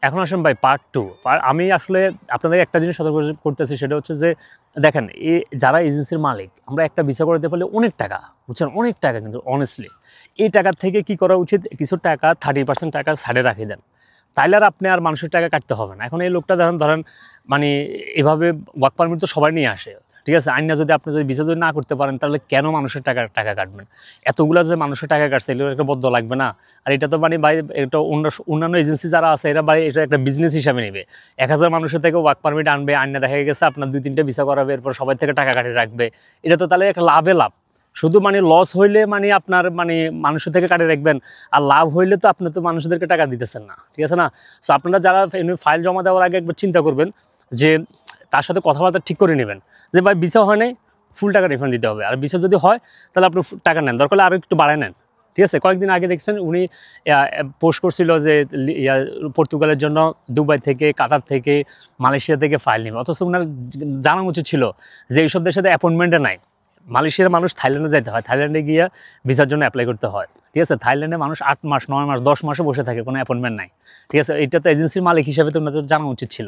এখন আসেন ভাই পার্ট 2। আমি আসলে আপনাদের একটা জিনিস সতর্ক করতেছি, সেটা হচ্ছে যে দেখেন যারা এজেন্সির মালিক, আমরা একটা ভিসা করতে পারলে অনেক টাকা, বুঝছেন, অনেক টাকা, কিন্তু অনেস্টলি এই টাকা থেকে কি করা উচিত, কিছু টাকা 30% টাকা সাইডে রাখিয়ে দেন, তাইলে আর আপনি আর মানুষের টাকা কাটতে হবে না। এখন এই লোকটা ধরেন মানে এভাবে ওয়ার্ক পারমিট তো সবাই নিয়ে আসে, ঠিক আছে, আইনা যদি আপনি যদি ভিসা যদি না করতে পারেন, তাহলে কেন মানুষের টাকা কাটবেন? এতগুলো যে মানুষের টাকা কাটছে, এগুলো একটা বদ্ধ লাগবে না? আর এটা তো মানে ভাই, এটা অন্যান্য এজেন্সি যারা আছে, এরা ভাই এটা একটা বিজনেস হিসাবে নেবে। 1000 মানুষের থেকে ওয়ার্ক পারমিট আনবে, আইনা দেখা গেছে আপনার 2-3টা ভিসা করাবে, এরপর সবাই থেকে টাকা কাটিয়ে রাখবে। এটা তো তাহলে একটা লাভে লাভ। শুধু মানে লস হইলে মানে আপনার মানে মানুষের থেকে কাটিয়ে রাখবেন, আর লাভ হইলে তো আপনি তো মানুষদেরকে টাকা দিতেছেন না, ঠিক আছে না? সো আপনারা যারা ফাইল জমা দেওয়ার আগে একবার চিন্তা করবেন যে তার সাথে কথাবার্তা ঠিক করে নেবেন যে ভাই ভিসা হয় নাই, ফুল টাকা রিফান্ড দিতে হবে, আর ভিসা যদি হয় তাহলে আপনি টাকা নেন, দরকার হলে আরও একটু বাড়ায় নেন, ঠিক আছে? কয়েকদিন আগে দেখছেন উনি পোস্ট করছিল যে পর্তুগালের জন্য দুবাই থেকে, কাতার থেকে, মালয়েশিয়া থেকে ফাইল নেবে, অথচ ওনার জানা উচিত ছিল যে এইসব দেশের সাথে অ্যাপয়েন্টমেন্টে নাই। মালয়েশিয়ার মানুষ থাইল্যান্ডে যাইতে হয়, থাইল্যান্ডে গিয়ে ভিসার জন্য অ্যাপ্লাই করতে হয়, ঠিক আছে? থাইল্যান্ডে মানুষ 8 মাস, 9 মাস, 10 মাসে বসে থাকে, কোনো অ্যাপয়েন্টমেন্ট নাই, ঠিক আছে? এটা তো এজেন্সির মালিক হিসাবে তো ওনাদের জানা উচিত ছিল।